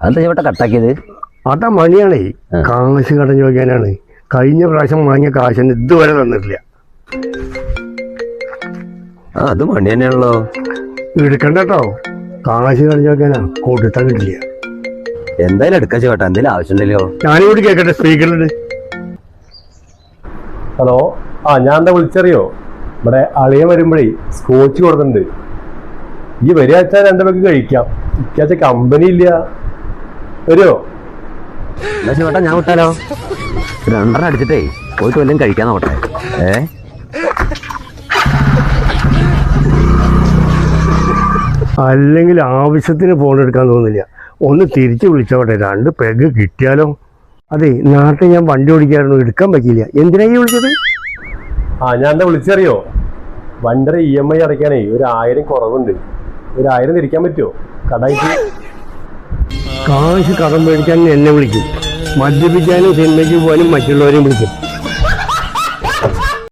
അതെന്താ ചേട്ടാ കട്ടാക്കിയത്? അതാ മണിയാണേ, കാശ് കടം ചോദിക്കാനാണ്. കഴിഞ്ഞ പ്രാവശ്യം വാങ്ങിയ കാശിന് ഇതുവരെ തന്നിട്ടില്ല. അത് മണി തന്നെയാണല്ലോ. എടുക്കണ്ട കേട്ടോ, കാശ് കടം ചോദിക്കാനാ, കൊടുത്താൽ കിട്ടില്ല. എന്തായാലും എടുക്കാ ചേട്ടാ, എന്തെങ്കിലും ആവശ്യമുണ്ടല്ലോ. ഞാനിവിടെ കേൾക്കട്ടെ, സ്പീക്കറിൽ. ഹലോ, ഞാൻ എന്താ വിളിച്ചറിയോ? ഇവിടെ അളിയൻ വരുമ്പോഴേ സ്കോച്ച് കൊടുക്കുന്നുണ്ട്. ഈ വരിക രണ്ടു പേർക്ക് കഴിക്കാം. ഇക്കാച്ച കമ്പനി ഇല്ല, വരുമോ? എന്നാ ചേട്ടാ ഞാൻ വിട്ടാലോ? 2 അടിച്ചിട്ടേ പോയിട്ട് വല്ലതും കഴിക്കാൻ നോക്കട്ടെ. അല്ലെങ്കിൽ ആവശ്യത്തിന് ഫോൺ എടുക്കാൻ തോന്നില്ല. ഒന്ന് തിരിച്ചു വിളിച്ചോട്ടെ, 2 പെഗ് കിട്ടിയാലോ? അതെ, നാട്ടിൽ ഞാൻ വണ്ടി ഓടിക്കായിരുന്നു, എടുക്കാൻ പറ്റിയില്ല. എന്തിനാ ഈ വിളിച്ചത്? ഞാൻ എന്താ വിളിച്ചറിയോ? വണ്ടിയുടെ EMI അടയ്ക്കാനേ 1000 കുറവുണ്ട്. 1000 തിരിക്കാൻ പറ്റുമോ കടായിട്ട്? കാശ് കടം മേടിക്കാൻ എന്നെ വിളിക്കും, മദ്യപിക്കാനും സിനിമയ്ക്ക് പോകാനും മറ്റുള്ളവരെയും വിളിക്കും.